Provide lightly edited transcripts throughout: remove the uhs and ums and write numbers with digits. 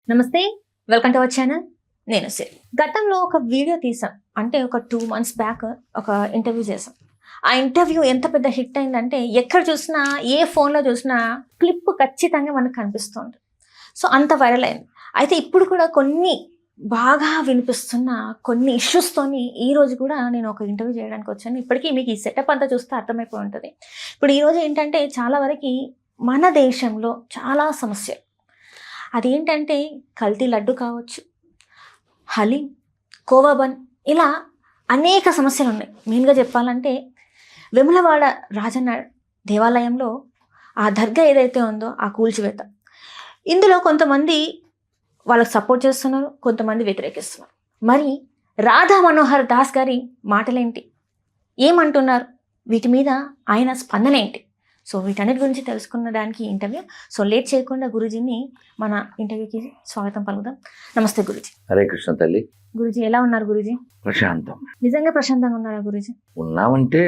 నమస్తే, welcome to our channel. నేను సిరి. గతంలో ఒక వీడియో తీసాం. అంటే ఒక 2 months బ్యాక్ ఒక ఇంటర్వ్యూ చేసాం. ఆ ఇంటర్వ్యూ ఎంత పెద్ద హిట్ అయిందంటే ఎక్కడ చూసినా, ఏ ఫోన్లో చూసినా క్లిప్ ఖచ్చితంగా మనకు కనిపిస్తుంది. సో అంత వైరల్ అయింది. అయితే ఇప్పుడు కూడా కొన్ని బాగా వినిపిస్తున్న కొన్ని ఇష్యూస్తోని ఈ రోజు కూడా నేను ఒక ఇంటర్వ్యూ చేయడానికి వచ్చాను. ఇప్పటికీ మీకు ఈ సెటప్ అంతా చూస్తే అర్థమైపోయి ఉంటుంది. ఇప్పుడు ఈరోజు ఏంటంటే చాలా వరకు మన దేశంలో చాలా సమస్య. అదేంటంటే కల్తీ లడ్డు కావచ్చు, హలీం, కోవా బన్, ఇలా అనేక సమస్యలు ఉన్నాయి. మెయిన్గా చెప్పాలంటే వెములవాడ రాజన్న దేవాలయంలో ఆ దర్గా ఏదైతే ఉందో ఆ కూల్చివేత, ఇందులో కొంతమంది వాళ్ళకి సపోర్ట్ చేస్తున్నారు, కొంతమంది వ్యతిరేకిస్తున్నారు. మరి రాధా మనోహర్ దాస్ గారి మాటలేంటి, ఏమంటున్నారు, వీటి మీద ఆయన స్పందన ఏంటి? సో వీటన్నిటి గురించి తెలుసుకున్న దానికి ఇంటర్వ్యూ. సో లేట్ చేయకుండా గురూజీని మన ఇంటర్వ్యూకి స్వాగతం పలుకుదాం. నమస్తే గురూజీ. హరే కృష్ణ తల్లి. గురూజీ ఎలా ఉన్నారు గురూజీ? ప్రశాంతం. నిజంగా ప్రశాంతంగా ఉన్నారా గురూజీ? ఉన్నామంటే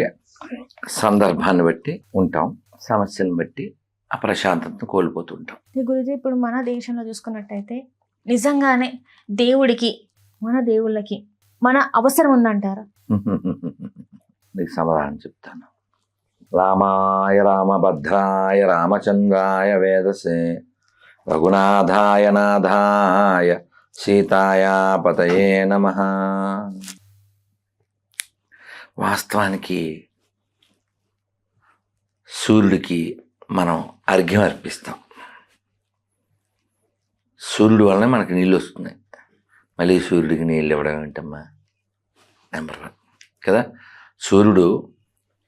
సందర్భాన్ని బట్టి ఉంటాం, సమస్యలను బట్టి ఆ ప్రశాంతతను కోల్పోతుంటాం. గురూజీ, ఇప్పుడు మన దేశంలో చూసుకున్నట్టయితే నిజంగానే దేవుడికి, మన దేవుళ్ళకి మన అవసరం ఉందంటారా? నీకు సమాధానం చెప్తాను. రామాయ రామభద్రాయ రామచంద్రాయ వేదసే రఘునాథాయ నాథాయ సీతాయ పతయే నమః. వాస్తవానికి సూర్యుడికి మనం అర్ఘ్యం అర్పిస్తాం. సూర్యుడి వలన మనకి నీళ్ళు వస్తున్నాయి. మళ్ళీ సూర్యుడికి నీళ్ళు ఇవ్వడం ఏంటమ్మా? నెంబర్ 1 కదా. సూర్యుడు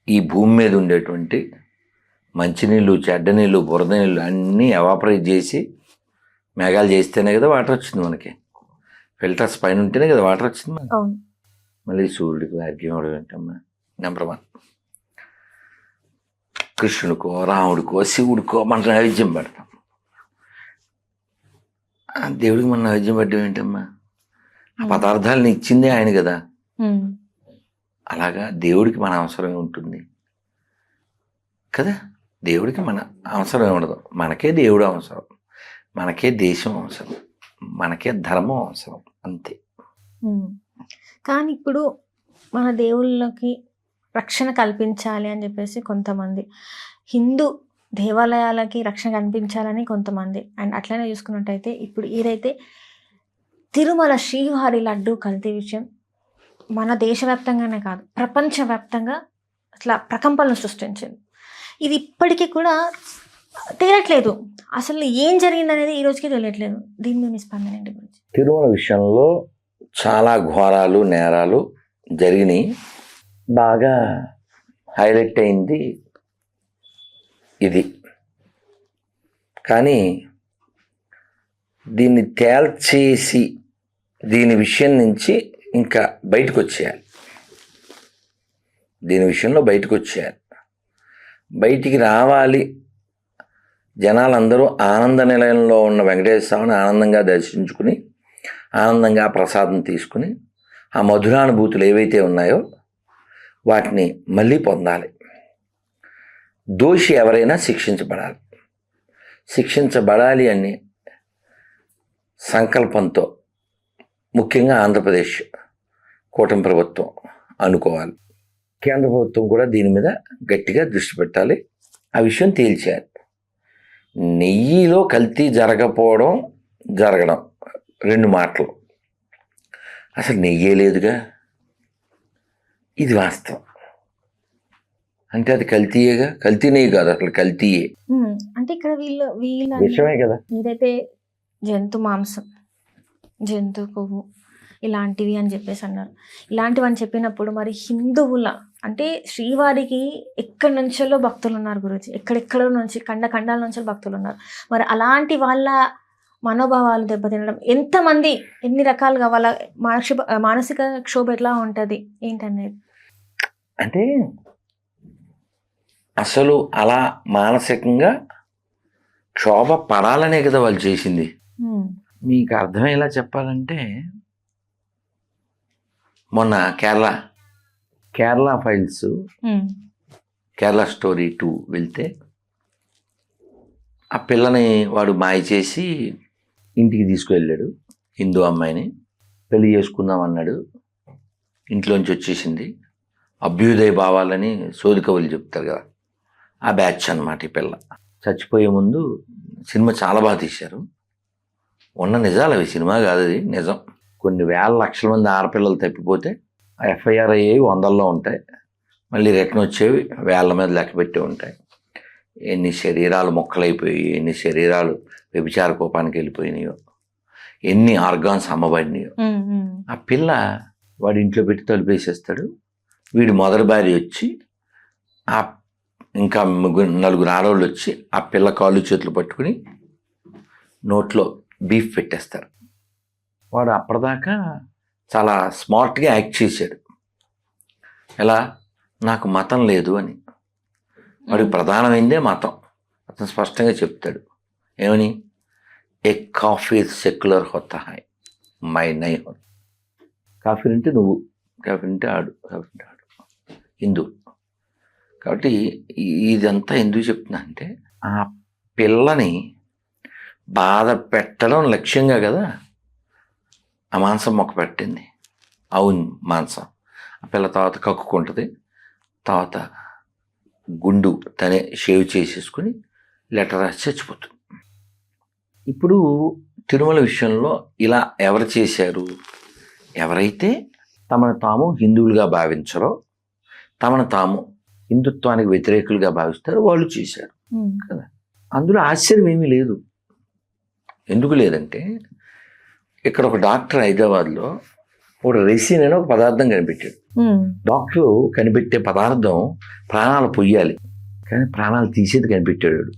ఈ భూమి మీద ఉండేటువంటి మంచినీళ్ళు, చెడ్డ నీళ్ళు, బురద నీళ్ళు అన్నీ ఎవాపరేట్ చేసి మేఘాలు చేస్తేనే కదా వాటర్ వచ్చింది మనకి. ఫిల్టర్స్ పైన ఉంటేనే కదా వాటర్ వచ్చింది మనకి. మళ్ళీ సూర్యుడికి అర్ఘ్యం ఇవ్వడం ఏంటమ్మా? నెంబర్ 1. కృష్ణుడికో, రాముడికో, శివుడికో మన నైవేద్యం పెడతాం. దేవుడికి మన నైవేద్యం పెట్టడం ఏంటమ్మా? ఆ పదార్థాలను ఇచ్చిందే ఆయన కదా. అలాగా దేవుడికి మన అవసరం ఉంటుంది కదా. దేవుడికి మన అవసరం ఉండదు. మనకే దేవుడు అవసరం, మనకే దేశం అవసరం, మనకే ధర్మం అవసరం, అంతే. కానీ ఇప్పుడు మన దేవుళ్ళకి రక్షణ కల్పించాలి అని చెప్పేసి కొంతమంది, హిందూ దేవాలయాలకి రక్షణ కల్పించాలని కొంతమంది, అండ్ అట్లనే చూసుకున్నట్టయితే ఇప్పుడు ఏదైతే తిరుమల శ్రీవారి లడ్డు కల్తీ విషయం మన దేశవ్యాప్తంగానే కాదు, ప్రపంచవ్యాప్తంగా అట్లా ప్రకంపనలు సృష్టించింది. ఇది ఇప్పటికీ కూడా తేలట్లేదు. అసలు ఏం జరిగింది అనేది ఈ రోజుకి తెలియట్లేదు. దీని మీద మీ స్పందన ఏంటి గురించి? తిరుమల విషయంలో చాలా ఘోరాలు, నేరాలు జరిగినాయి. బాగా హైలైట్ అయింది ఇది. కానీ దీన్ని తేల్చేసి దీని విషయం నుంచి ఇంకా బయటకు వచ్చేయాలి. దీని విషయంలో బయటకు వచ్చేయాలి. బయటికి రావాలి. జనాలందరూ ఆనంద నిలయంలో ఉన్న వెంకటేశ్వర స్వామిని ఆనందంగా దర్శించుకుని, ఆనందంగా ప్రసాదం తీసుకుని, ఆ మధురానుభూతులు ఏవైతే ఉన్నాయో వాటిని మళ్ళీ పొందాలి. దోషి ఎవరైనా శిక్షించబడాలి. శిక్షించబడాలి అని సంకల్పంతో ముఖ్యంగా ఆంధ్రప్రదేశ్ కూటమి ప్రభుత్వం అనుకోవాలి. కేంద్ర ప్రభుత్వం కూడా దీని మీద గట్టిగా దృష్టి పెట్టాలి. ఆ విషయం తేల్చేయాలి. నెయ్యిలో కల్తీ జరగకపోవడం, జరగడం 2 మాటలు. అసలు నెయ్యే లేదుగా, ఇది వాస్తవం. అంటే అది కల్తీయేగా. కల్తీ నెయ్యి కాదు, అసలు కల్తీయే. అంటే ఇక్కడ వీళ్ళ విషయమే కదా. ఏదైతే జంతు మాంసం, జంతు కొవ్వు ఇలాంటివి అని చెప్పేసి అన్నారు. ఇలాంటివి అని చెప్పినప్పుడు మరి హిందువుల, అంటే శ్రీవారికి ఎక్కడి నుంచో భక్తులు ఉన్నారు గురూజీ, ఎక్కడెక్కడో నుంచి, ఖండాల నుంచి భక్తులు ఉన్నారు. మరి అలాంటి వాళ్ళ మనోభావాలు దెబ్బతినడం, ఎంతమంది ఎన్ని రకాలుగా వాళ్ళ మానసిక క్షోభ ఎట్లా ఉంటుంది ఏంటనేది. అంటే అసలు అలా మానసికంగా క్షోభ పడాలనే కదా వాళ్ళు చేసింది. మీకు అర్థమయ్యేలా చెప్పాలంటే, మొన్న కేరళ ఫైల్స్, కేరళ స్టోరీ 2 వెళ్తే ఆ పిల్లని వాడు మాయ చేసి ఇంటికి తీసుకువెళ్ళాడు హిందూ అమ్మాయిని, పెళ్లి చేసుకుందాం అన్నాడు, ఇంట్లోంచి వచ్చేసింది. అభ్యుదయ భావాలని సోది కవులు చెప్తారు కదా, ఆ బ్యాచ్ అన్నమాట ఈ పిల్ల. చచ్చిపోయే ముందు సినిమా చాలా బాగా తీశారు. ఉన్న నిజాలు అవి, సినిమా కాదు అది నిజం. కొన్ని వేల లక్షల మంది ఆడపిల్లలు తప్పిపోతే ఎఫ్ఐఆర్ అయ్యేవి 100లో ఉంటాయి, మళ్ళీ రిటర్న్ వచ్చేవి వేల మీద లెక్క పెట్టి ఉంటాయి. ఎన్ని శరీరాలు మొక్కలైపోయి, ఎన్ని శరీరాలు వ్యభిచార కోపానికి వెళ్ళిపోయినాయో, ఎన్ని ఆర్గాన్స్ అమ్మబడినాయో. ఆ పిల్ల వాడి ఇంట్లో పెట్టి తలుపేసేస్తాడు. వీడి మొదటి భార్య వచ్చి ఆ ఇంకా నలుగురు ఆడవాళ్ళు వచ్చి ఆ పిల్ల కాళ్ళు చేతులు పట్టుకుని నోట్లో బీఫ్ పెట్టేస్తారు. వాడు అప్పటిదాకా చాలా స్మార్ట్గా యాక్ట్ చేశాడు. ఎలా, నాకు మతం లేదు అని. వాడికి ప్రధానమైందే మతం. అతను స్పష్టంగా చెప్తాడు ఏమని, ఏ కాఫీర్ సెక్యులర్ హోతా హై మై నై హోతా. కాఫీర్ అంటే నువ్వు, కాఫీర్ అంటే ఆడు, కాఫీర్ అంటే ఆడు, హిందూ. కాబట్టి ఇదంతా ఎందుకు చెప్తున్నా అంటే, ఆ పిల్లని బాధ పెట్టడం లక్ష్యంగా కదా ఆ మాంసం మొక్క పెట్టింది. అవును మాంసం. ఆ పిల్ల తర్వాత కక్కుకుంటుంది, తర్వాత గుండు తనే షేవ్ చేసేసుకుని లెటర్ రాసి చచ్చిపోతుంది. ఇప్పుడు తిరుమల విషయంలో ఇలా ఎవరు చేశారు? ఎవరైతే తమను తాము హిందువులుగా భావించరో, తమను తాము హిందుత్వానికి వ్యతిరేకులుగా భావిస్తారో వాళ్ళు చేశారు కదా. అందులో ఆశ్చర్యం ఏమీ లేదు. ఎందుకు లేదంటే, ఇక్కడ ఒక డాక్టర్ హైదరాబాద్లో ఒక రెసిన్ అనే ఒక పదార్థం కనిపెట్టాడు. డాక్టరు కనిపెట్టే పదార్థం ప్రాణాలు పొయ్యాలి, కానీ ప్రాణాలు తీసేది కనిపెట్టాడు.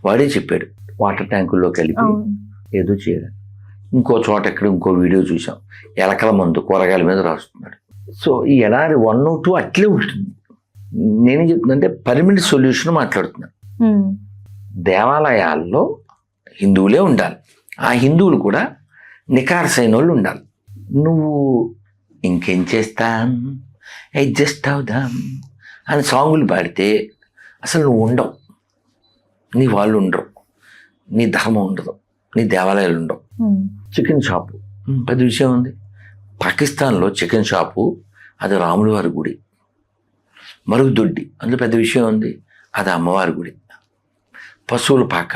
వాడే చెప్పాడు వాటర్ ట్యాంకుల్లో కలిపి ఏదో చేయాలి. ఇంకో చోట ఎక్కడ ఇంకో వీడియో చూసాం, ఎలకల మందు కూరగాయల మీద రాస్తున్నాడు. సో ఈ ఎడారి 1 or 2 అట్లే ఉంటుంది. నేనేం చెప్తుందంటే పర్మనెంట్ సొల్యూషన్ మాట్లాడుతున్నాను. దేవాలయాల్లో హిందువులే ఉండాలి, ఆ హిందువులు కూడా నికార్సైన వాళ్ళు ఉండాలి. నువ్వు ఇంకేం చేస్తాం, అడ్జస్ట్ అవుదాం అని సాంగులు పాడితే అసలు నువ్వు ఉండవు, నీ వాళ్ళు ఉండరు, నీ ధర్మం ఉండదు, నీ దేవాలయాలు ఉండవు. చికెన్ షాపు పెద్ద విషయం ఉంది. పాకిస్తాన్లో చికెన్ షాపు అది రాముల వారి గుడి. మరుగుదొడ్డి అందులో పెద్ద విషయం ఉంది, అది అమ్మవారి గుడి. పశువుల పాక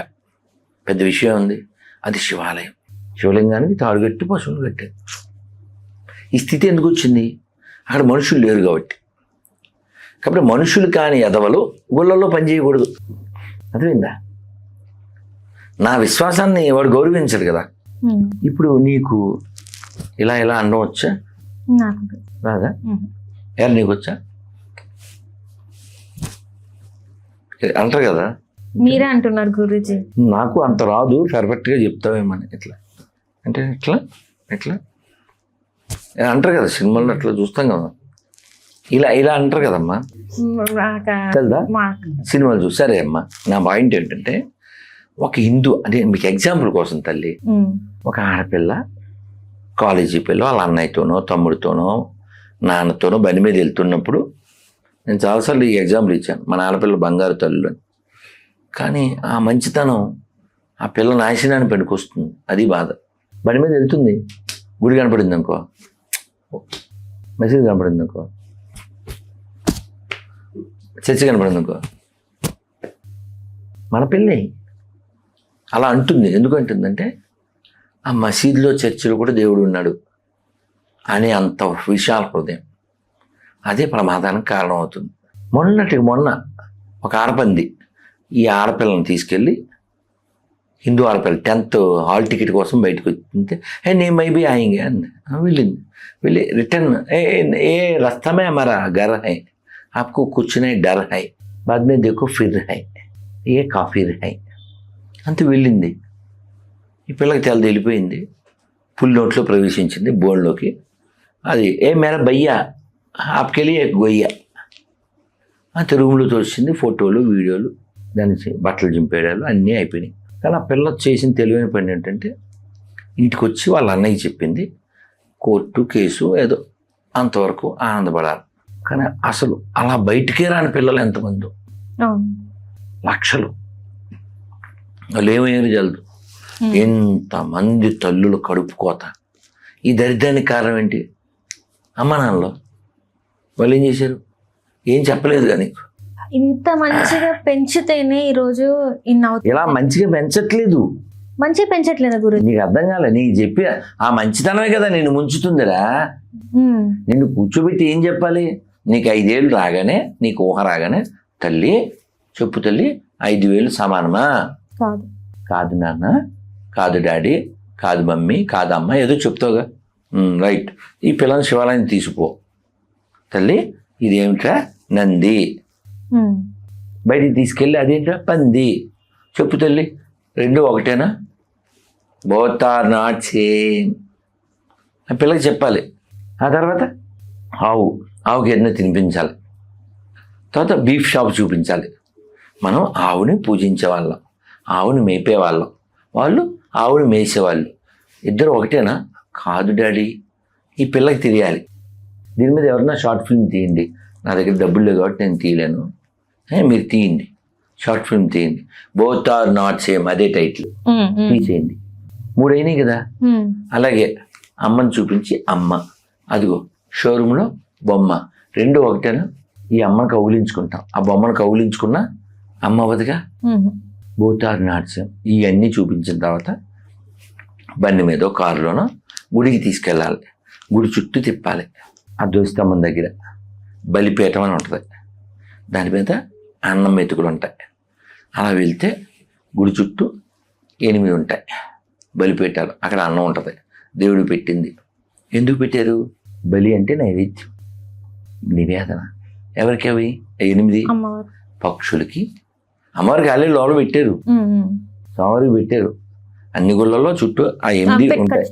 పెద్ద విషయం ఉంది, అది శివాలయం. శివలింగానికి తాడుగట్టి పశువులు కట్టారు. ఈ స్థితి ఎందుకు వచ్చింది? అక్కడ మనుషులు లేరు కాబట్టి. కాబట్టి మనుషులు కాని ఎదవలు గుళ్ళల్లో పనిచేయకూడదు. అర్థమైందా? నా విశ్వాసాన్ని వాడు గౌరవించడు కదా. ఇప్పుడు నీకు ఇలా ఇలా అనడం వచ్చా? రాదా? ఎవరు నీకు వచ్చా? అంటారు కదా. మీరే అంటున్నారు గురూజీ. నాకు అంత రాదు, పర్ఫెక్ట్గా చెప్తావేమని. ఎట్లా అంటే ఎట్లా ఎట్లా అంటారు కదా, సినిమాల్లో అట్లా చూస్తాం కదా, ఇలా ఇలా అంటారు కదమ్మా. తెలుదా? సినిమాలు చూసారే అమ్మా. నా పాయింట్ ఏంటంటే, ఒక హిందూ అంటే మీకు ఎగ్జాంపుల్ కోసం తల్లి, ఒక ఆడపిల్ల కాలేజీ పిల్ల వాళ్ళ అన్నయ్యతోనో తమ్ముడితోనో నాన్నతోనో బండి మీద వెళ్తున్నప్పుడు, నేను చాలాసార్లు ఈ ఎగ్జాంపుల్ ఇచ్చాను, మన ఆడపిల్ల బంగారు తల్లు అని. కానీ ఆ మంచితనం ఆ పిల్ల నాశనాన్ని పెట్టుకొస్తుంది. అది బాధ. బండి మీద వెళ్తుంది, గుడి కనపడింది అనుకో, మెసేజ్ కనపడింది అనుకో, చర్చి కనపడింది అనుకో, మన పిల్లి అలా అంటుంది. ఎందుకు అంటుందంటే, ఆ మసీదులో చర్చిలో కూడా దేవుడు ఉన్నాడు అనే అంత విశాల హృదయం. అదే ప్రమాదానికి కారణం అవుతుంది. మొన్న ఒక ఆడపంది ఈ ఆడపిల్లని తీసుకెళ్ళి, హిందూ ఆడపిల్ల 10th హాల్ టికెట్ కోసం బయటకు వచ్చింటే, నేను మైబీ ఆయింగే అంది. వెళ్ళి రిటర్న్ ఏ రస్తా మే హమారా ఘర్ హై, ఆప్కో కుచ్ నహీ డర్ హై, బాద్ మే దేఖో ఫిర్ హై, ఏ కాఫీర్ హై అంతే. వెళ్ళింది. ఈ పిల్లకి తెల్ల వెళ్ళిపోయింది, పుల్ నోట్లో ప్రవేశించింది బోన్లోకి. అది ఏ మేర భయ్యా ఆప్కెళ్ళి గొయ్య అంతే. రూమ్లో తోచింది, ఫోటోలు వీడియోలు, దాని బట్టలు చింపేయడాలు అన్నీ అయిపోయినాయి. కానీ ఆ పిల్ల చేసిన తెలివైన పని ఏంటంటే, ఇంటికి వచ్చి వాళ్ళ అన్నయ్య చెప్పింది, కోర్టు కేసు ఏదో అంతవరకు ఆనందపడాలి. కానీ అసలు అలా బయటికే రాని పిల్లలు ఎంతమందో, లక్షలు. వాళ్ళు ఏమయ్యారు జల్దు. ఎంతమంది తల్లులు కడుపు కోత. ఈ దరిద్రానికి కారణం ఏంటి? అమ్మ నాన్నలో వాళ్ళు ఏం చేశారు? ఏం చెప్పలేదు కానీ ఇంత మంచిగా పెంచితేనే ఈరోజు ఇన్ని అవుతుంది. ఇలా మంచిగా పెంచట్లేదు. మంచిగా పెంచట్లేదు గురించి నీకు అర్థం కాలే. నీకు చెప్పి ఆ మంచితనమే కదా నిన్ను ముంచుతుందిరా. నిన్ను కూర్చోబెట్టి ఏం చెప్పాలి? నీకు 5 ఏళ్ళు రాగానే, నీకు ఊహ రాగానే, తల్లి చెప్పు తల్లి 5 వేలు సమానమా? కాదు. కాదు నాన్న, కాదు డాడీ, కాదు మమ్మీ, కాదు అమ్మ, ఏదో చెప్తావుగా. రైట్. ఈ పిల్లని శివాలయం తీసుకో తల్లి. ఇదేమిట్రా? నంది. బయటికి తీసుకెళ్ళి అదేంట్రా? పంది. చెప్పు తల్లి, 2 ఒకటేనా? Both are not same. ఆ పిల్లకి చెప్పాలి. ఆ తర్వాత ఆవుకి ఏదైనా తినిపించాలి. తర్వాత బీఫ్ షాప్ చూపించాలి. మనం ఆవుని పూజించేవాళ్ళం, ఆవుని మేపేవాళ్ళం, వాళ్ళు ఆవుని మేసేవాళ్ళు. ఇద్దరు ఒకటేనా? కాదు డాడీ. ఈ పిల్లకి తెలియాలి. దీని మీద ఎవరన్నా షార్ట్ ఫిల్మ్ తీయండి. నా దగ్గర డబ్బులు లేవు కాబట్టి నేను తీయలేను, మీరు తీయండి, షార్ట్ ఫిల్మ్ తీయండి. బోత్ ఆర్ నాట్ సేమ్, అదే టైటిల్ తీసేయండి. 3 అయినాయి కదా. అలాగే అమ్మని చూపించి అమ్మ, అదిగో షోరూంలో బొమ్మ, 2 ఒకటేనా? ఈ అమ్మని కౌలించుకుంటాం, ఆ బొమ్మను కౌలించుకున్నా అమ్మ అవ్వదుగా. Both are not same. ఇవన్నీ చూపించిన తర్వాత బండి మీదో కారులోనో గుడికి తీసుకెళ్ళాలి. గుడి చుట్టూ తిప్పాలి. ఆ ధ్వజస్తంభం దగ్గర బలిపీఠం అని ఉంటుంది, దాని మీద అన్నం మెతుకులు ఉంటాయి. అలా వెళ్తే గుడి చుట్టూ 8 ఉంటాయి బలిపీఠాలు. అక్కడ అన్నం ఉంటుంది, దేవుడు పెట్టింది. ఎందుకు పెట్టారు? బలి అంటే నైవేద్యం, నివేదన. ఎవరికి అవి? 8 పక్షులకి. అమ్మవారికి ఆల్రెడీ లోపల పెట్టారు, స్వామివారికి పెట్టారు. అన్ని గుళ్ళల్లో చుట్టూ ఆ 8 ఉంటాయి.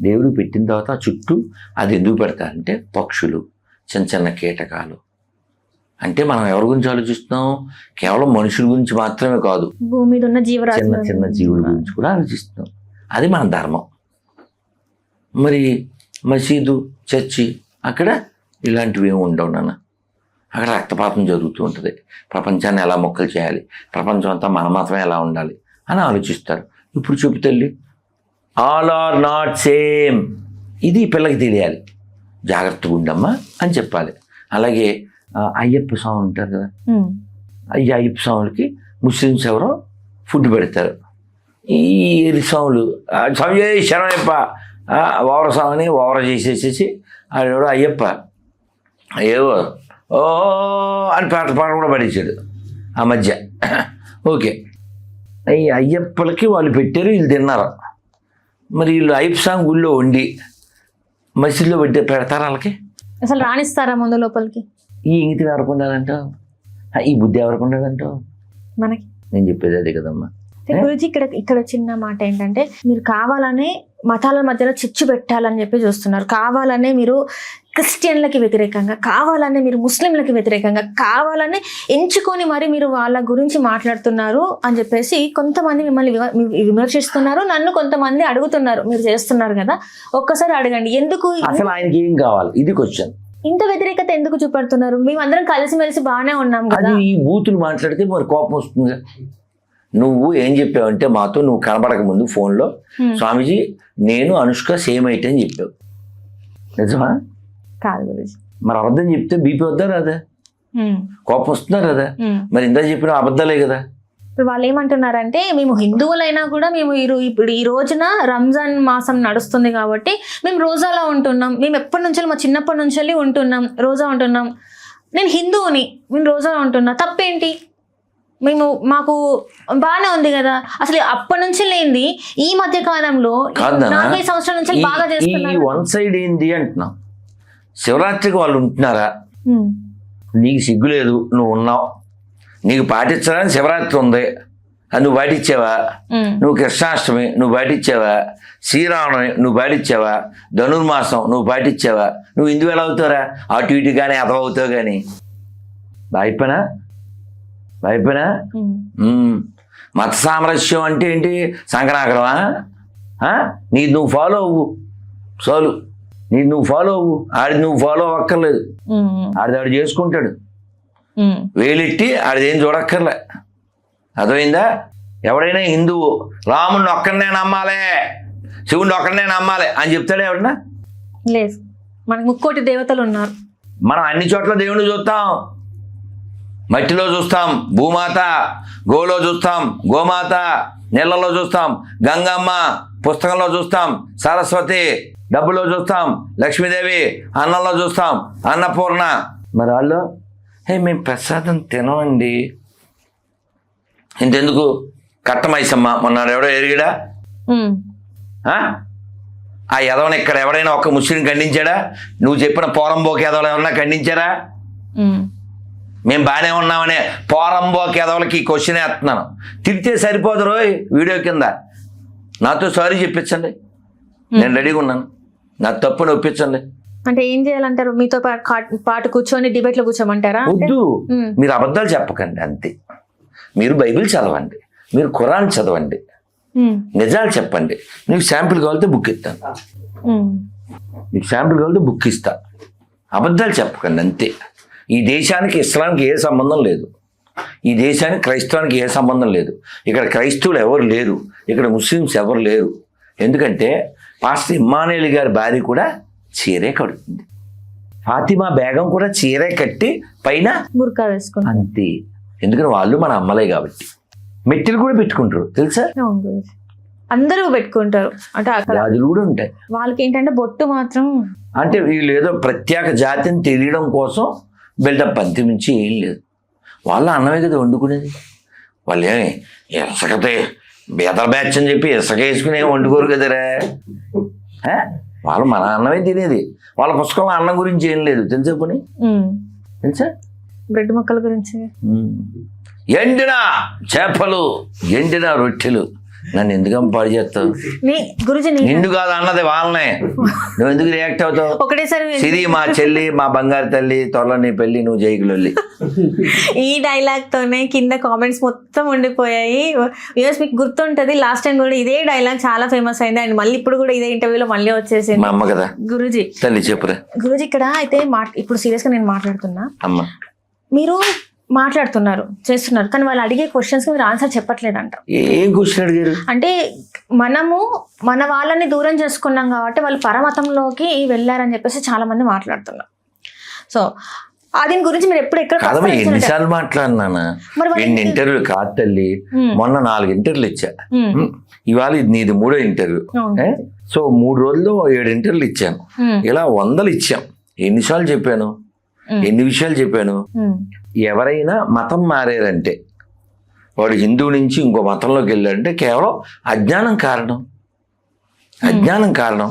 దేవుడికి పెట్టిన తర్వాత చుట్టూ అది ఎందుకు పెడతారంటే పక్షులు, చిన్న చిన్న కీటకాలు. అంటే మనం ఎవరి గురించి ఆలోచిస్తున్నాం? కేవలం మనుషుల గురించి మాత్రమే కాదు, భూమి మీద ఉన్న జీవరాశి, చిన్న చిన్న జీవుల గురించి కూడా ఆలోచిస్తున్నాం. అది మన ధర్మం. మరి మసీదు, చర్చి, అక్కడ ఇలాంటివి ఏమి ఉండవు నాన్న. అక్కడ రక్తపాతం జరుగుతూ ఉంటుంది. ప్రపంచాన్ని ఎలా మొక్కలు చేయాలి, ప్రపంచం అంతా మన మాత్రమే ఎలా ఉండాలి అని ఆలోచిస్తారు. ఇప్పుడు చెప్పు తల్లి, ఆల్ ఆర్ నాట్ సేమ్. ఇది పిల్లకి తెలియాలి. జాగ్రత్తగా ఉండమ్మా అని చెప్పాలి. అలాగే అయ్యప్ప స్వామి ఉంటారు కదా, ఈ అయ్యప్ప స్వాములకి ముస్లిమ్స్ ఎవరో ఫుడ్ పెడతారు. ఈ స్వాములు స్వామి శరణయ్యప్ప ఓవర స్వామిని ఓవర చేసేసేసి ఆడెవడో అయ్యప్ప ఏవో ఓ అని పాట కూడా పడేసాడు ఆ మధ్య. ఓకే, ఈ అయ్యప్పలకి వాళ్ళు పెట్టారు, వీళ్ళు తిన్నారు. మరి వీళ్ళు అయ్యప్ప స్వామి గుళ్ళో వండి మసీదులో పెడతారు. వాళ్ళకి అసలు రాణిస్తారా ముందు లోపలికి? ఈ ఇంగితి ఎవరికి ఉండాలంటావు? ఈ బుద్ధి ఎవరికి ఉండాలంటావు? మనకి. నేను చెప్పేది అదే కదమ్మా. గురించి ఇక్కడ చిన్న మాట ఏంటంటే, మీరు కావాలనే మతాల మధ్యలో చిచ్చు పెట్టాలని చెప్పి చూస్తున్నారు. కావాలనే మీరు క్రిస్టియన్లకి వ్యతిరేకంగా, కావాలనే మీరు ముస్లింలకి వ్యతిరేకంగా, కావాలనే ఎంచుకొని మరి మీరు వాళ్ళ గురించి మాట్లాడుతున్నారు అని చెప్పేసి కొంతమంది మిమ్మల్ని విమర్శిస్తున్నారు. నన్ను కొంతమంది అడుగుతున్నారు, మీరు చేస్తున్నారు కదా, ఒక్కసారి అడగండి ఎందుకు అసలు ఆయనకి ఏం కావాలి? ఇది క్వశ్చన్. ఇంత వ్యతిరేకత ఎందుకు చూపెడుతున్నారు? మేమందరం కలిసిమెలిసి బాగానే ఉన్నాం కదా. ఈ బూతులు మాట్లాడితే మరి కోపం వస్తుంది. నువ్వు ఏం చెప్పావంటే మాతో నువ్వు కనబడక ముందు ఫోన్లో స్వామీజీ నేను అనుష్క సేమ్ అయితే అని చెప్పావు. నిజమా? కాదు గురించి. మరి అబద్ధం చెప్తే బీపీ వద్దా రాదా? కోపం వస్తుందా రాదా? మరి ఇందా చెప్పిన అబద్ధాలే కదా. ఇప్పుడు వాళ్ళు ఏమంటున్నారంటే, మేము హిందువులైనా కూడా మేము ఇప్పుడు ఈ రోజున రంజాన్ మాసం నడుస్తుంది కాబట్టి మేము రోజాలో ఉంటున్నాం, మేము ఎప్పటి నుంచి మా చిన్నప్పటి నుంచి ఉంటున్నాం, రోజా ఉంటున్నాం. నేను హిందువుని, నేను రోజాలో ఉంటున్నా, తప్పేంటి? మాకు బాగానే ఉంది కదా. అసలు అప్పటి నుంచి లేనిది ఈ మధ్య కాలంలో 4-5 సంవత్సరాల నుంచి బాగా చేస్తున్నారు. వన్ సైడ్ ఏంది అంటున్నా. శివరాత్రికి వాళ్ళు ఉంటున్నారా? నీకు సిగ్గు లేదు, నువ్వు ఉన్నావు. నీకు పాటించడానికి శివరాత్రి ఉంది, అది నువ్వు పాటించావా? నువ్వు కృష్ణాష్టమి నువ్వు పాటించావా? శ్రీరామనవమి నువ్వు పాటించావా? ధనుర్మాసం నువ్వు పాటించావా? నువ్వు ఎందుకు ఎలా అవుతావురా? అటు ఇటు కానీ అథవా అవుతావు కానీ భయపనా? మత సామరస్యం అంటే ఏంటి? సంకరాకరమా? నీది నువ్వు ఫాలో అవ్వు చాలు. నీది నువ్వు ఫాలో అవ్వు, ఆడిది నువ్వు ఫాలో అవ్వక్కర్లేదు. ఆడిది చేసుకుంటాడు. వేలెట్టి ఆడిదేం చూడక్కర్లే. అర్థమైందా? ఎవడైనా హిందువు రాముడిని ఒక్కడనే నమ్మాలే, శివుడిని ఒక్కడనే నమ్మాలి అని చెప్తాడు ఎవడన్నా? లేదు, మనకు 3 దేవతలు ఉన్నారు. మనం అన్ని చోట్ల దేవుని చూస్తాం. మట్టిలో చూస్తాం భూమాత, గోలో చూస్తాం గోమాత, నీళ్ళలో చూస్తాం గంగమ్మ, పుస్తకంలో చూస్తాం సరస్వతి, డబ్బులో చూస్తాం లక్ష్మీదేవి, అన్నంలో చూస్తాం అన్నపూర్ణ. మరి వాళ్ళు మేము ప్రసాదం తినమండి, ఇంతెందుకు కట్టమైసమ్మ మొన్న ఎవడో ఎరిగిడా? ఆ ఎదవని ఇక్కడ ఎవడైనా ఒక ముస్లిం ఖండించాడా? నువ్వు చెప్పిన పోరంబోకి ఎదవలు ఎవరన్నా ఖండించారా? మేము బాగానే ఉన్నామనే పోరంబోకి ఎదవలకి ఈ క్వశ్చన్ వేస్తున్నాను. తిరిగితే సరిపోదు రోయ్, వీడియో కింద నాతో సారీ చెప్పించండి, నేను రెడీగా ఉన్నాను, నా తప్పుని ఒప్పించండి. అంటే ఏం చేయాలంటారు? మీతో పాటు కూర్చొని డిబేట్లో కూర్చోమంటారా? వద్దు, మీరు అబద్ధాలు చెప్పకండి అంతే. మీరు బైబిల్ చదవండి, మీరు ఖురాన్ చదవండి, నిజాలు చెప్పండి. నీకు శాంపిల్ కావాలితే బుక్ ఇస్తాను, నీకు శాంపిల్ కావాలితే బుక్ ఇస్తా. అబద్ధాలు చెప్పకండి అంతే. ఈ దేశానికి ఇస్లాంకి ఏ సంబంధం లేదు, ఈ దేశానికి క్రైస్తవానికి ఏ సంబంధం లేదు. ఇక్కడ క్రైస్తవులు ఎవరు లేరు, ఇక్కడ ముస్లిమ్స్ ఎవరు లేరు. ఎందుకంటే పాస్టర్ ఇమ్మానుయేల్ గారి భార్య కూడా చీరే కడుతుంది, ఫాతిమా బేగం కూడా చీరే కట్టి పైన బుర్కా వేసుకుంటారు అంతే. ఎందుకంటే వాళ్ళు మన అమ్మలే కాబట్టి. మెట్టెలు కూడా పెట్టుకుంటారు తెలుసా, అందరూ పెట్టుకుంటారు. అంటే అక్కడ గాజులు కూడా ఉంటాయి. వాళ్ళకి ఏంటంటే బొట్టు మాత్రం, అంటే వీళ్ళు ఏదో ప్రత్యేక జాతిని తెలియడం కోసం బిల్డప్, అంతి మించి ఏం లేదు. వాళ్ళ అన్నమే కదా వండుకునేది. వాళ్ళు ఏమి ఇసుకతే బేదల బ్యాచ్ అని చెప్పి ఇసుక వేసుకుని వండుకోరు కదరా. వాళ్ళు మన అన్నమే తినేది. వాళ్ళ పుస్తకంలో అన్నం గురించి ఏం లేదు తెలుసా? పోనీ తెలుసా? బ్రెడ్ ముక్కల గురించి, ఎండిన చేపలు, ఎండిన రొట్టెలు. నన్ను ఎందుకు పాడు చేస్తావు? గురుజీ నిండు కాదు అన్నది వాళ్ళనే, నువ్వు ఎందుకు రియాక్ట్ అవుతావు? ఒకటేసారి సిరి మా చెల్లి, మా బంగారు తల్లి, త్వరలో నీ పెళ్ళి, నువ్వు జైకులొల్లి. ఈ డైలాగ్ తోనే కింద కామెంట్స్ మొత్తం ఉండిపోయాయి. యూఎస్ మీకు గుర్తుంటది, లాస్ట్ టైం కూడా ఇదే డైలాగ్ చాలా ఫేమస్ అయింది అండ్ మళ్ళీ ఇప్పుడు కూడా ఇదే ఇంటర్వ్యూలో మళ్ళీ వచ్చేసింది. మా అమ్మ కదా గురుజీ. తల్లి చెప్పురా. గురుజీ ఇక్కడ అయితే ఇప్పుడు సీరియస్ గా నేను మాట్లాడుతున్నా, అమ్మ మీరు మాట్లాడుతున్నారు చేస్తున్నారు, కానీ వాళ్ళు అడిగే క్వశ్చన్స్ కి మీరు ఆన్సర్ చెప్పట్లేదంట. ఏం క్వశ్చన్ అడిగారు? అంటే మనము మన వాళ్ళని దూరం చేసుకున్నాం కాబట్టి వాళ్ళు పరమతంలోకి వెళ్ళారని చెప్పేసి చాలా మంది మాట్లాడుతున్నారు. సో దీని గురించి మీరు ఎప్పుడు ఎక్కడ ఎన్నిసార్లు మాట్లాడినా ఎన్ని ఇంటర్వ్యూలు కాదు తల్లి. మొన్న 4 ఇంటర్వ్యూలు ఇచ్చా, ఇవాళ నీది 3వ ఇంటర్వ్యూ. సో 3 రోజుల్లో 7 ఇంటర్వ్యూలు ఇచ్చాను. ఇలా 100 ఇచ్చాం. ఎన్నిసార్లు చెప్పాను, ఎన్ని విషయాలు చెప్పాను. ఎవరైనా మతం మారారంటే, వాడు హిందువు నుంచి ఇంకో మతంలోకి వెళ్ళాడంటే కేవలం అజ్ఞానం కారణం, అజ్ఞానం కారణం.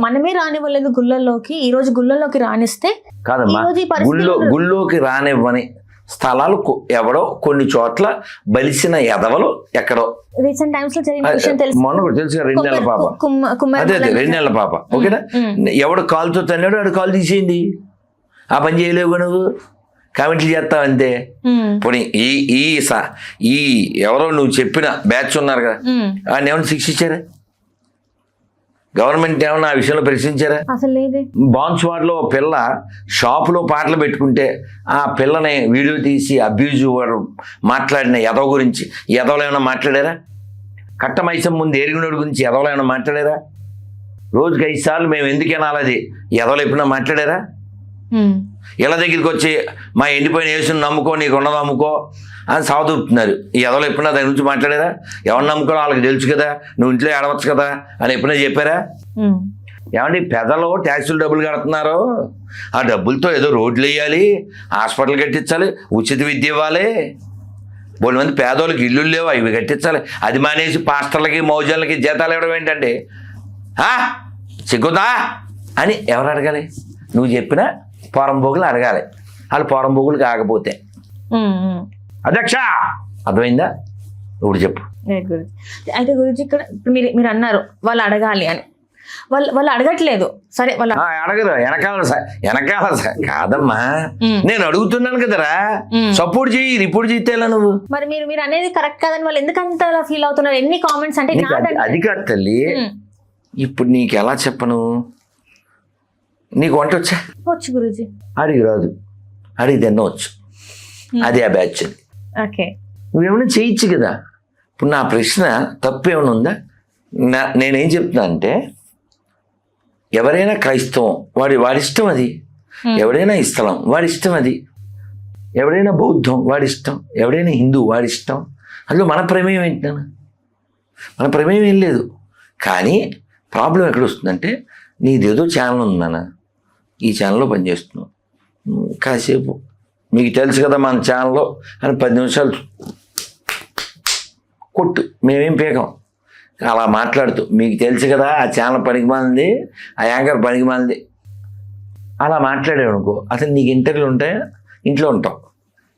మనమే రానివ్వలేదు గుళ్ళల్లోకి. ఈ రోజు గుళ్ళల్లోకి రానిస్తే కాదమ్మా, గుళ్ళోకి రానివ్వని స్థలాలు ఎవడో కొన్ని చోట్ల బలిసిన ఎదవలు ఎక్కడో. రీసెంట్ టైమ్స్ లో జరిగిన విషయం తెలుసు, మొన్న కూడా తెలుసు, 2 నెలల పాప. అదే 2 నెలల పాప. ఓకేనా? ఎవడు కాలుతో తన్నాడు వాడు కాలు తీసేయండి. ఆ పని చేయలేవు నువ్వు, కామెంట్లు చేస్తావు అంతే. పోనీ ఈ ఎవరో నువ్వు చెప్పిన బ్యాచ్ ఉన్నారు కదా, ఆయన ఏమైనా శిక్షించారా? గవర్నమెంట్ ఏమన్నా ఆ విషయంలో ప్రశ్నించారా? బాన్స్వాడలో పిల్ల షాపులో పాటలు పెట్టుకుంటే ఆ పిల్లని వీడియో తీసి అబ్యూజ్ మాట్లాడిన ఎదవ గురించి ఎదవలు ఏమైనా మాట్లాడారా? కట్టమైసం ముందు ఎరిగినోడి గురించి ఎదవలు ఏమైనా మాట్లాడారా? రోజుకి 5 సార్లు మేము ఎందుకు వినాలది ఎదవలు ఎప్పుడైనా మాట్లాడారా? ఇళ్ళ దగ్గరికి వచ్చి మా ఎండిపోయిన యేసుని నమ్ముకో, నీకు ఉన్నది అమ్ముకో అని సాగుతున్నారు. ఈ ఎదవలు ఎప్పుడైనా దాని గురించి మాట్లాడారా? ఎవరు నమ్ముకోవాలో వాళ్ళకి తెలుసు కదా, నువ్వు ఇంట్లో ఏడవచ్చు కదా అని ఎప్పుడైనా చెప్పారా? ఏమండి, పెదలు ట్యాక్సులు డబ్బులు కడుతున్నారు, ఆ డబ్బులతో ఏదో రోడ్లు వేయాలి, హాస్పిటల్ కట్టించాలి, ఉచిత విద్య ఇవ్వాలి, బోల్డ్ మంది పేదోళ్ళకి ఇల్లు లేవు అవి కట్టించాలి. అది మానేసి పాస్టర్లకి మౌజన్లకి జీతాలు ఇవ్వడం ఏంటండి? సిగ్గుదా అని ఎవరు అడగాలి? నువ్వు చెప్పిన పోరంబోగులు అడగాలి. వాళ్ళు పోరంబోగులు కాకపోతే. అధ్యక్ష అర్థమైందా? ఇప్పుడు చెప్పు. అయితే గురించి ఇక్కడ మీరు అన్నారు వాళ్ళు అడగాలి అని, వాళ్ళు అడగట్లేదు. సరే వాళ్ళు అడగరు, వెనకాల కాదమ్మా, నేను అడుగుతున్నాను కదరా, సపోర్ట్ చేయి, రిపోర్ట్ చేస్తేలా నువ్వు. మరి మీరు అనేది కరెక్ట్ కాదని వాళ్ళు ఎందుకంత ఫీల్ అవుతున్నారు? ఎన్ని కామెంట్స్ అంటే అది కాదు తల్లి. ఇప్పుడు నీకు ఎలా చెప్పను? నీకు వంట వచ్చా? వచ్చు గురూజీ. అడిగి రాదు, అడిగి తినవచ్చు. అది ఆ బ్యాచ్. ఓకే, నువ్వేమైనా చేయొచ్చు కదా. ఇప్పుడు నా ప్రశ్న తప్పు ఏమైనా ఉందా? నేనేం చెప్తున్నా అంటే ఎవరైనా క్రైస్తవం వాడిష్టం అది, ఎవడైనా ఇస్లాం వాడిష్టం అది, ఎవడైనా బౌద్ధం వాడిష్టం, ఎవడైనా హిందూ వాడిష్టం. అందులో మన ప్రమేయం ఏంటి? మన ప్రమేయం ఏం లేదు. కానీ ప్రాబ్లం ఎక్కడ వస్తుందంటే నీదేదో ఛానల్ ఉందన్న, ఈ ఛానల్లో పనిచేస్తున్నావు, కాసేపు మీకు తెలుసు కదా మన ఛానల్లో అని 10 నిమిషాలు కొట్టు, మేమేం పీకం. అలా మాట్లాడుతూ మీకు తెలుసు కదా ఆ ఛానల్ పనికి మాలింది, ఆ యాంకర్ పనికి మాలింది అలా మాట్లాడావు అనుకో, అసలు నీకు ఇంటర్వ్యూలు ఉంటాయా? ఇంట్లో ఉంటావు,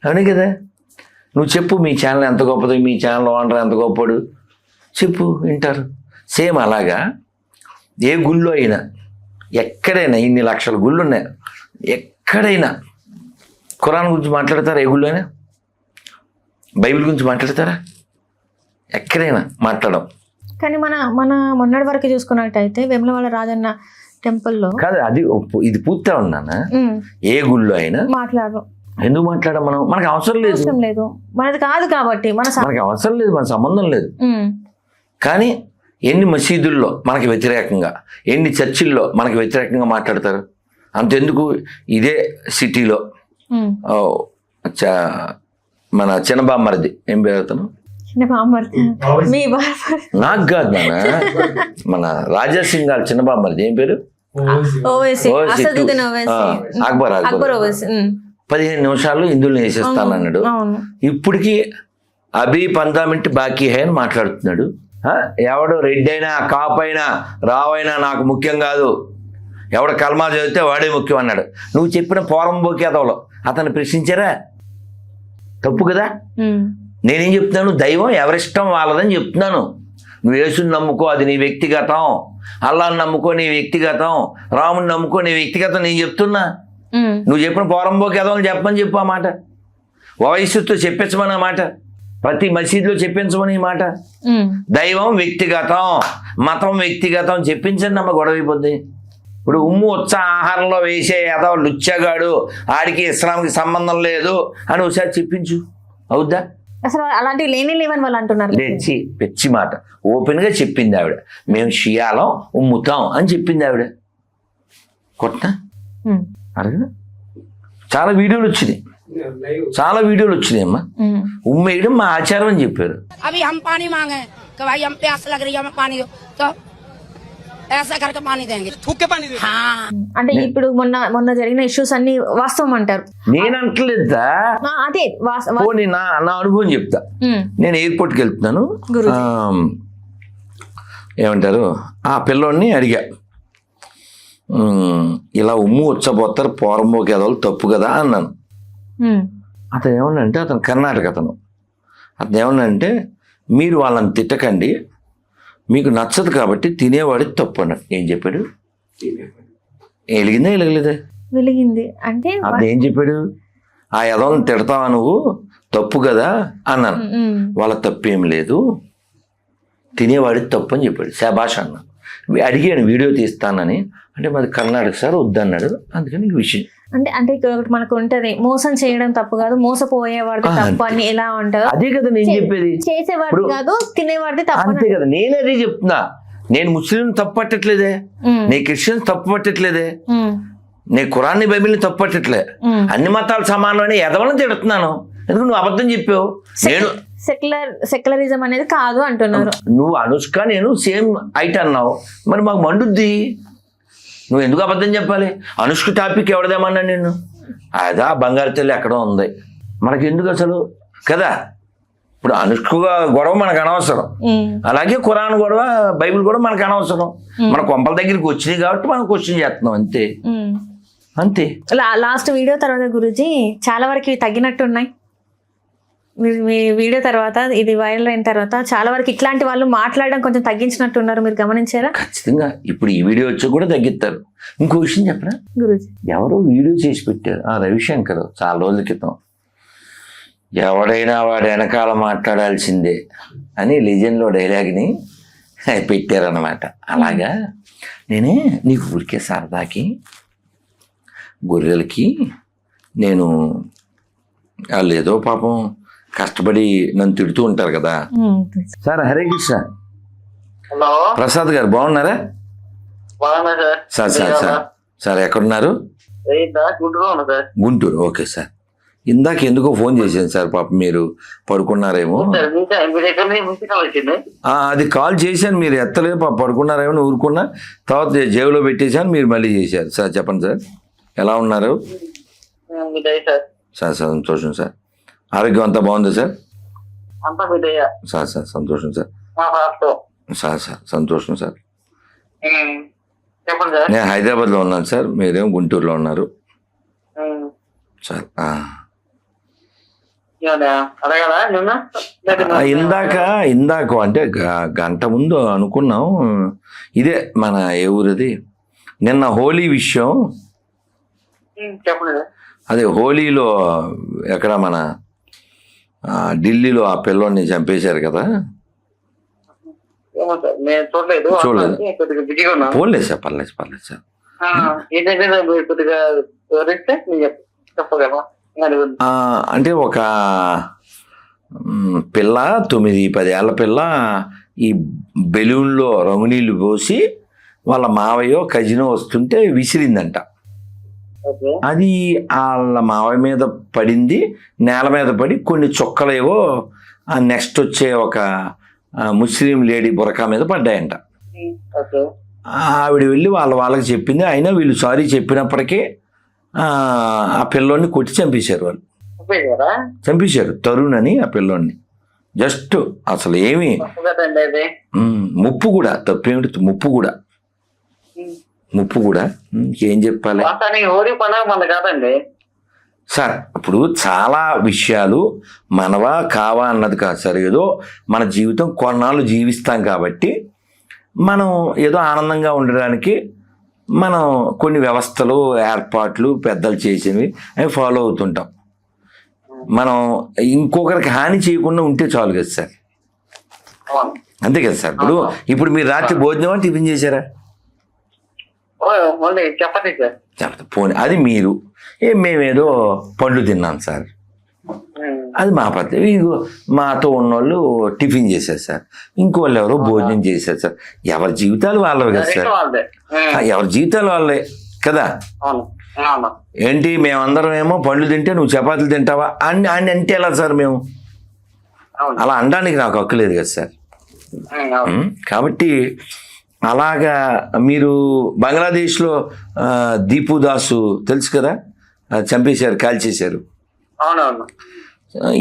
అవునే కదా. నువ్వు చెప్పు మీ ఛానల్ ఎంత గొప్పది, మీ ఛానల్ ఓనర్ ఎంత గొప్పడు చెప్పు, వింటారు. సేమ్ అలాగా ఏ గుళ్ళో అయినా, ఎక్కడైనా ఇన్ని లక్షల గుళ్ళు ఉన్నాయి, ఎక్కడైనా ఖురాన్ గురించి మాట్లాడతారా? ఏ గుళ్ళో అయినా బైబిల్ గురించి మాట్లాడతారా? ఎక్కడైనా మాట్లాడడం. కానీ మొన్నటి వరకు చూసుకున్నట్టయితే వేములవాడ రాజన్న టెంపుల్లో కాదు, అది ఇది పూర్తిగా ఉన్నానా? ఏ గుళ్ళో అయినా మాట్లాడరు. ఎందుకు మాట్లాడడం? మనకు అవసరం లేదు, మనది కాదు కాబట్టి మనకి అవసరం లేదు, మన సంబంధం లేదు. కానీ ఎన్ని మసీదుల్లో మనకి వ్యతిరేకంగా, ఎన్ని చర్చిల్లో మనకి వ్యతిరేకంగా మాట్లాడతారు. అంతెందుకు ఇదే సిటీలో మన చిన్నబామ్మరిది, ఏం పేరు అతను? నాకు కాదు నాన్న, మన రాజా సింగ్ గారు చిన్నబామ్మరిది ఏం పేరు? అక్బర్. 15 నిమిషాల్లో హిందువులను వేసేస్తానన్నాడు. ఇప్పటికి అభి 15 మినిట్ బాకీ హై అని మాట్లాడుతున్నాడు. ఎవడు రెడ్డి అయినా కాపు అయినా రావైనా నాకు ముఖ్యం కాదు, ఎవడ కల్మా చదివితే వాడే ముఖ్యం అన్నాడు. నువ్వు చెప్పిన పోరంబోకి అదవలో అతను ప్రశ్నించారా? తప్పు కదా. నేనేం చెప్తున్నాను, దైవం ఎవరిష్టం వాళ్ళదని చెప్తున్నాను. నువ్వు యేసుని నమ్ముకో, అది నీ వ్యక్తిగతం. అల్లాని నమ్ముకో, నీ వ్యక్తిగతం. రాముని నమ్ముకో, నీ వ్యక్తిగతం. నేను చెప్తున్నా, నువ్వు చెప్పిన పోరంబోకి అదవని చెప్పని చెప్పు. ఆ మాట వయస్సుతో చెప్పించమని, ఆ మాట ప్రతి మసీదులో చెప్పించమని ఈ మాట. దైవం వ్యక్తిగతం, మతం వ్యక్తిగతం చెప్పించండి అమ్మ, గొడవ అయిపోద్ది. ఇప్పుడు ఉమ్ము ఉత్సాహ ఆహారంలో వేసే ఏదో లుచ్చగాడు, ఆడికి ఇస్లాంకి సంబంధం లేదు అని ఒకసారి చెప్పించు, అవుద్దా? అసలు అలాంటివి లేవని వాళ్ళు అంటున్నారు. పెచ్చి మాట ఓపెన్ గా చెప్పింది ఆవిడ. మేము షియాలం ఉమ్ముతాం అని చెప్పింది ఆవిడ. కొట్టినా అడగదా? చాలా వీడియోలు వచ్చినాయి, అమ్మా. ఉమ్మేయడం మా ఆచారం అని చెప్పారు. అంటే ఇప్పుడు మొన్న జరిగిన ఇష్యూస్ అన్ని వాస్తవం అంటారు. నేను అంటలేదా, అదే నా అనుభవం చెప్తా. నేను ఎయిర్పోర్ట్కి వెళ్తున్నాను, ఏమంటారు ఆ పిల్లోడిని అడిగా, ఇలా ఉమ్ము వచ్చపోతారు పోరంబోకి ఎదవలు తప్పు కదా అన్నాను. అతను ఏమన్నంటే, అతను కర్ణాటక అతను ఏమన్నంటే, మీరు వాళ్ళని తిట్టకండి, మీకు నచ్చదు కాబట్టి తినేవాడి తప్పు అన్నాడు. ఏం చెప్పాడు? వెలిగిందా వెలగలేదా? వెలిగింది. అంటే అతను ఏం చెప్పాడు? ఆ ఎదవలను తిడతావా నువ్వు, తప్పు కదా అన్నాను. వాళ్ళ తప్పేం లేదు, తినేవాడి తప్పు అని చెప్పాడు. శాబాష్ అన్నా. అడిగాను వీడియో తీస్తానని, అంటే మాది కర్ణాటక సార్ వద్దన్నాడు. అందుకని ఈ విషయం అంటే మనకు ఉంటది, మోసం చేయడం తప్పు కాదు, మోసపోయేవాడిది తప్పు అని ఎలా ఉంటారు. అదే కదా నేను చెప్పేది, చేసేవాడి కాదు తినేవాడిది తప్పు. అంతే కదా, నేను అదే చెప్తున్నా. నేను ముస్లిం తప్పు పట్టట్లేదే, నీ క్రిస్టియన్స్ తప్పు పట్టట్లేదే, నీ ఖురాన్ని బైబిల్ని తప్పు పట్టట్లే. అన్ని మతాలు సమానమని ఎదవలని తిడుతున్నాను. ఎందుకు నువ్వు అబద్ధం చెప్పావు. నేను సెక్యులరిజం అనేది కాదు అంటున్నారు. నువ్వు అనుష్క నేను సేమ్ హైట్ అన్నావు, మరి మాకు మండుద్ది. నువ్వు ఎందుకు అబద్ధం చెప్పాలి? అనుష్క టాపిక్ ఎవడదేమన్నా నేను, అదా బంగారు తల్లి ఎక్కడో ఉంది, మనకి ఎందుకు అసలు కదా. ఇప్పుడు అనుష్క గొడవ మనకు అనవసరం, అలాగే ఖురాన్ గొడవ, బైబిల్ కూడా మనకు అనవసరం. మన కొంపల దగ్గరికి వచ్చినాయి కాబట్టి మనం క్వశ్చన్ చేస్తున్నాం, అంతే అంతే. లాస్ట్ వీడియో తర్వాత గురూజీ చాలా వరకు తగ్గినట్టున్నాయి. మీ వీడియో తర్వాత, ఇది వైరల్ అయిన తర్వాత చాలా వరకు ఇట్లాంటి వాళ్ళు మాట్లాడడం కొంచెం తగ్గించినట్టున్నారు, మీరు గమనించారా? ఖచ్చితంగా. ఇప్పుడు ఈ వీడియో వచ్చి కూడా తగ్గిస్తారు. ఇంకో విషయం చెప్పరా గురూజీ, ఎవరో వీడియో చేసి పెట్టారు, రవిశంకర్, చాలా రోజుల క్రితం. ఎవడైనా వాడు వెనకాల మాట్లాడాల్సిందే అని లెజెండ్లో డైలాగ్ని పెట్టారన్నమాట. అలాగా నేనే నీకు ఊరికే సరదాకి గొర్రెలకి నేను వాళ్ళు ఏదో పాపం కష్టపడి నన్ను తిడుతూ ఉంటారు కదా. సార్ హరే కృష్ణ. హలో ప్రసాద్ గారు బాగున్నారా? బాగున్నా సార్ సార్ సార్ సార్ ఎక్కడున్నారు? గుంటూరులో ఉన్నా సార్. గుంటూరు. Okay sir. ఇందాక ఎందుకో ఫోన్ చేశాను సార్, పాప మీరు పడుకున్నారేమో. మీ దగ్గర నుంచి కాల్ వచ్చింది. అది కాల్ చేశాను, మీరు ఎత్తలేదు, పాప పడుకున్నారేమో అని ఊరుకున్నా. తర్వాత జేబులో పెట్టేశాను, మీరు మళ్ళీ చేశారు. సార్ చెప్పండి సార్, ఎలా ఉన్నారు? మీ దయ సార్. సార్ సంతోషం సార్. ఆరోగ్యం అంతా బాగుంది సార్? అంతా మీ దయ. సార్ సార్ సంతోషం సార్. మా పాపతో. సార్ సార్ సంతోషం సార్. చెప్పండి సార్. నేను హైదరాబాద్లో ఉన్నాను సార్, మీరేమో గుంటూరులో ఉన్నారు సార్. అడగదా నిన్న? ఇందాక అంటే గంట ముందు అనుకున్నాం. ఇదే మన ఏ ఊరిది, నిన్న హోలీ విషయం. చెప్పండి సార్. అదే హోలీలో ఎక్కడ మన ఢిల్లీలో ఆ పిల్లోని చంపేశారు కదా. ఏమో సార్ నేను చూడలేదు. కొద్దిగా బిజీగా ఉన్నాను. పోలేదు సార్, పర్లేదు పర్లేదు సార్. ఏంటంటే కొద్దిగా వివరిస్తే నేను చెప్పగలను. అంటే ఒక పిల్ల 9-10 ఏళ్ల పిల్ల ఈ బెలూన్లో రంగునీళ్ళు పోసి వాళ్ళ మావయ్యో కజినో వస్తుంటే విసిరిందంట. అది వాళ్ళ మావయ్య మీద పడింది, నేల మీద పడి కొన్ని చుక్కలేవో నెక్స్ట్ వచ్చే ఒక ముస్లిం లేడీ బురకా మీద పడ్డాయంట. ఆవిడ వెళ్ళి వాళ్ళకి చెప్పింది. అయినా వీళ్ళు సారీ చెప్పినప్పటికీ ఆ పిల్లోని కొట్టి చంపేశారు. వాళ్ళు చంపేశారు తరుణ్ అని ఆ పిల్లోని. జస్ట్ అసలు ఏమి ముప్పు కూడా తప్పేమిటి, ముప్పు కూడా ఏం చెప్పాలి సార్. ఇప్పుడు చాలా విషయాలు మనవా కావా అన్నది కాదు సార్. ఏదో మన జీవితం కొన్నాళ్ళు జీవిస్తాం కాబట్టి మనం ఏదో ఆనందంగా ఉండడానికి మనం కొన్ని వ్యవస్థలు ఏర్పాట్లు పెద్దలు చేసినవి అవి ఫాలో అవుతుంటాం. మనం ఇంకొకరికి హాని చేయకుండా ఉంటే చాలు కదా సార్. అంతే కదా సార్. ఇప్పుడు మీరు రాత్రి భోజనం టిఫిన్ చేశారా? చెప్పండి పోనీ, అది మీరు. మేమేదో పండ్లు తిన్నాం సార్, అది మా పద్ధతి. మాతో ఉన్నోళ్ళు టిఫిన్ చేశారు సార్, ఇంకోళ్ళు ఎవరో భోజనం చేశారు సార్. ఎవరి జీవితాలు వాళ్ళవి కదా సార్, ఎవరి జీవితాలు వాళ్ళే కదా. ఏంటి మేమందరం ఏమో పండ్లు తింటే నువ్వు చపాతీలు తింటావా అని అంటే ఎలా సార్? మేము అలా అనడానికి నాకు హక్కు లేదు కదా సార్. కాబట్టి అలాగా మీరు బంగ్లాదేశ్లో దీపు దాసు తెలుసు కదా, చంపేశారు, కాల్చేశారు.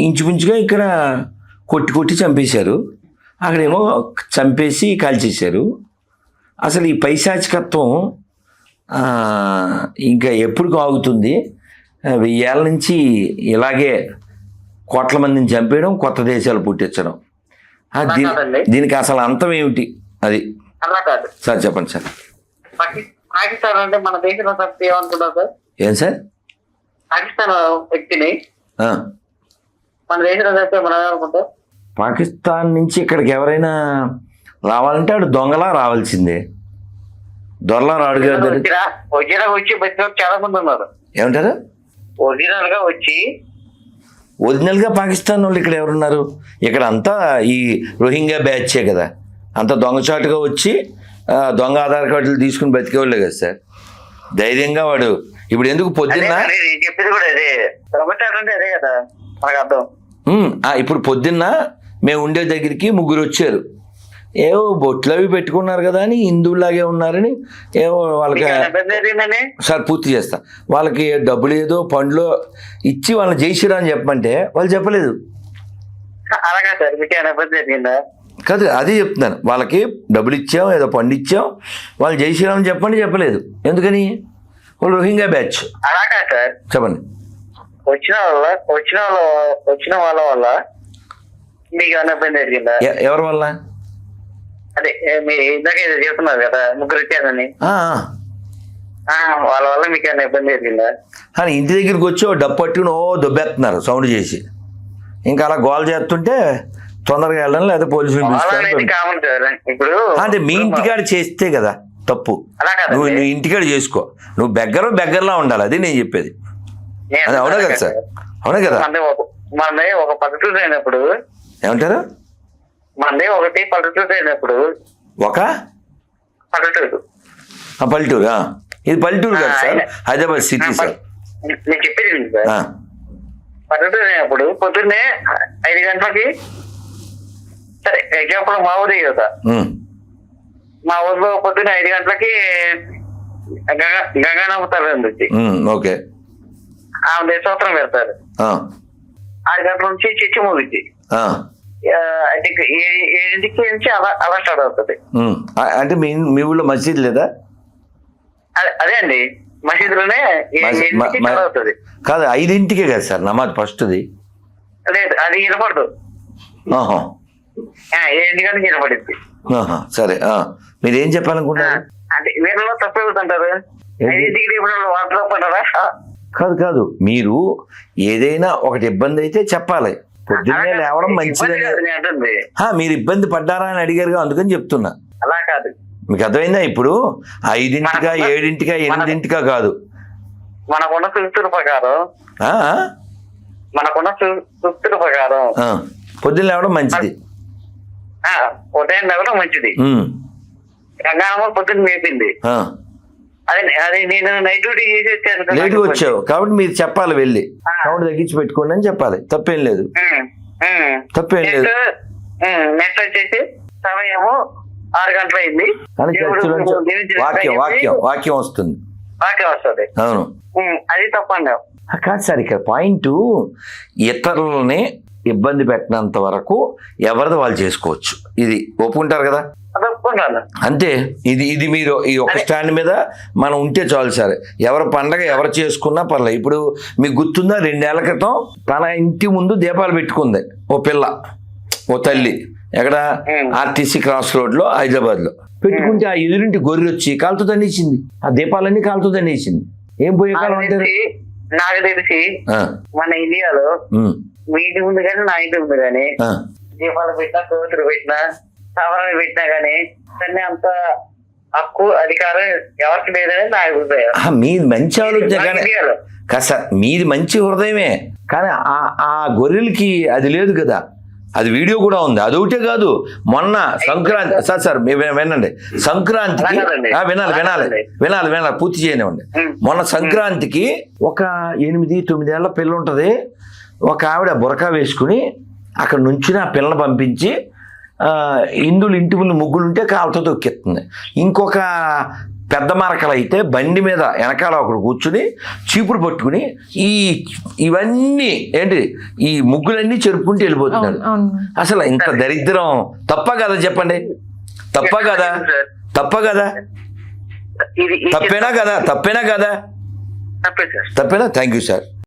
ఇంచుమించుగా ఇక్కడ కొట్టి చంపేశారు, అక్కడేమో చంపేసి కాల్చేశారు. అసలు ఈ పైశాచికత్వం ఇంకా ఎప్పుడు ఆగుతుంది? 1000 ఏళ్ళ నుంచి ఇలాగే కోట్ల మందిని చంపేయడం, కొత్త దేశాలు పుట్టించడం. దీనికి అసలు అంతం ఏమిటి అది సార్? చెప్పండి సార్. పాకిస్తాన్ అంటే మన దేశంలో ఏమనుకుంటారు సార్? ఏం సార్? పాకిస్తాన్ వ్యక్తిని మన దేశంలో చెప్తే మనం ఏమనుకుంటాం? పాకిస్తాన్ నుంచి ఇక్కడికి ఎవరైనా రావాలంటే ఆడు దొంగలా రావాల్సిందే, దొరలా రాడు కదా. వచ్చి చాలా మంది ఉన్నారు. ఏమంటారు? ఒరిజినల్గా పాకిస్తాన్ వాళ్ళు ఇక్కడ ఎవరున్నారు? ఇక్కడ అంతా ఈ రోహింగ్యా బ్యాచే కదా, అంత దొంగచాటుగా వచ్చి దొంగ ఆధార్ కార్డులు తీసుకుని బతికేవాళ్ళే కదా సార్. ధైర్యంగా వాడు ఇప్పుడు ఎందుకు పొద్దున్న చెప్పింది కూడా అదే కదా మనకు అర్థం. ఇప్పుడు పొద్దున్న మేము ఉండే దగ్గరికి 3 వచ్చారు. ఏవో బొట్లు అవి పెట్టుకున్నారు కదా అని, హిందువులాగే ఉన్నారని ఏవో వాళ్ళకి సార్ పూర్తి చేస్తా, వాళ్ళకి డబ్బులు ఏదో పండ్లు ఇచ్చి వాళ్ళని జై శ్రీరామ్ చెప్పమంటే వాళ్ళు చెప్పలేదు. కాదు అదే చెప్తున్నాను, వాళ్ళకి డబ్బులు ఇచ్చాం, ఏదో పండు ఇచ్చాం, వాళ్ళు జై శ్రీరామ్ చెప్పండి చెప్పలేదు. ఎందుకని? వాళ్ళు రోహింగ్యా బ్యాచ్. చెప్పండి. వచ్చిన వాళ్ళ వల్ల మీకు ఏమైనా ఇబ్బంది జరిగిందా? ఎవరి వల్ల? అదే మీరు ఇందాక చెప్తున్నారు కదా 3 వచ్చారని, వాళ్ళ వల్ల మీకు ఏమైనా ఇబ్బంది జరిగిందా? అని ఇంటి దగ్గరికి వచ్చి డబ్బు పట్టుకుని దొబ్బేస్తున్నారు సౌండ్ చేసి, ఇంకా అలా గోల్ చేస్తుంటే తొందరగా వెళ్ళడం, లేదా పోలీసులు ఇప్పుడు అంటే మీ ఇంటికాడ చేస్తే కదా తప్పు. నువ్వు ఇంటికాడ చేసుకో, నువ్వు బెగ్గరలా ఉండాలి, అది నేను చెప్పేది. అది అవునా కదా సార్? అవునా కదా? మనది ఒక పల్లెటూరు అయినప్పుడు ఏమంటారు? మనది ఒకటి పల్లెటూరు అయినప్పుడు ఒక పల్లెటూరు పల్లెటూరు. ఇది పల్లెటూరు కాదు సార్, హైదరాబాద్ సిటీ సార్. నేను చెప్పేది ఏంటి సార్, పల్లెటూరు అయినప్పుడు పొద్దున్నే 5 గంటలకి, సరే ఎగ్జాంపుల్ మా ఊరే కదా, మా ఊర్లో పొద్దున్న 5 గంటలకి గంగానమ్మ ఉంది. ఓకే. ఆమె స్తోత్రం పెడతారు. 6 గంటల నుంచి చర్చి ముగించి అంటే 7ంటికి నుంచి అలా స్టార్ట్ అవుతుంది. అంటే మీ ఊళ్ళో మసీద్ లేదా? అదే అండి, మసీదులోనే 7ంటికి స్టార్ట్ అవుతుంది. కాదు, 5ంటికే కదా సార్ నమాజ్ ఫస్ట్ది? లేదు, అది వినపడదు. 7 వినపడింది. సరే, మీరేం చెప్పాలనుకుంటున్నారు? అంటే వీళ్ళలో తప్పు అవుతుంటారు. 5ంటికి వాటర్ పడ్డారా? కాదు, మీరు ఏదైనా ఒకటి ఇబ్బంది అయితే చెప్పాలి. పొద్దున్నే లేవడం మంచిదని. మీరు ఇబ్బంది పడ్డారా అని అడిగారుగా, అందుకని చెప్తున్నా. అలా కాదు, మీకు అర్థమైందా? ఇప్పుడు 5ంటికా 7ంటికా 8ంటికా కాదు, మనకున్న సుస్తుల ప్రకారం పొద్దున్న లేవడం మంచిది. ఉదయం లేవడం మంచిది. గంగానమ్మ పొద్దున్న మేపింది. అదే నేను నైట్ డ్యూటీ చేసి వచ్చాను, లేట్గా వచ్చావు కాబట్టి మీరు చెప్పాలి, వెళ్ళి సౌండ్ తగ్గించి పెట్టుకోండి అని చెప్పాలి. తప్పేం లేదు. నెక్స్ట్ వచ్చేసి సమయము 6 గంటలు అయింది. వాక్యం వస్తుంది. అవును, అది తప్పండి. కాదు సార్, ఇక్కడ పాయింట్ ఇతరులని ఇబ్బంది పెట్టినంత వరకు ఎవరిది వాళ్ళు చేసుకోవచ్చు. ఇది ఒప్పుకుంటారు కదా? అంతే. ఇది మీరు ఈ ఒక స్టాండ్ మీద మనం ఉంటే చాలు సార్. ఎవరి పండగ ఎవరు చేసుకున్నా పర్లేదు. ఇప్పుడు మీకు గుర్తుందా, 2 ఏళ్ల క్రితం తన ఇంటి ముందు దీపాలు పెట్టుకుంది ఓ పిల్ల, ఓ తల్లి. ఎక్కడ? ఆర్టీసీ క్రాస్ రోడ్లో హైదరాబాద్లో పెట్టుకుంటే ఆ ఎదురింటి గొర్రె వచ్చి కాలుతో దండించింది. ఆ దీపాలన్నీ కాలుతో దండించింది. ఏం పోయే కాలం అంటారు? నాకు తెలిసి మన ఇండియాలో మీ ఇంటి ముందు కానీ నా ఇంటి ముందు కానీ దీపాలు పెట్టినా, కోతులు పెట్టినా, సవరణ పెట్టినా కానీ దాన్ని అంత హక్కు అధికారం ఎవరికి లేదని నా అభిప్రాయం. మీది మంచి ఆలోచన కానీ కాదు సార్, మీది మంచి హృదయమే కానీ ఆ గొర్రెలకి అది లేదు కదా. అది వీడియో కూడా ఉంది. అదొకటే కాదు, మొన్న సంక్రాంతి సార్ వినండి, సంక్రాంతికి వినాలి పూర్తి చేయనివ్వండి. మొన్న సంక్రాంతికి ఒక 8-9 ఏళ్ల పిల్ల ఉంటుంది. ఒక ఆవిడ బురకా వేసుకుని అక్కడ నుంచి ఆ పిల్లని పంపించి హిందువులు ఇంటి ముందు ముగ్గులుంటే కాళ్ళతో తొక్కెత్తుంది. ఇంకొక పెద్ద మరకలు అయితే బండి మీద వెనకాల ఒకడు కూర్చుని చీపురు పట్టుకుని ఇవన్నీ ఏంటి ఈ ముగ్గులన్నీ చెరుపుకుంటూ వెళ్ళిపోతున్నాడు. అసలు ఇంత దరిద్రం తప్ప కదా చెప్పండి? తప్ప కదా? తప్పేనా కదా? Thank you sir.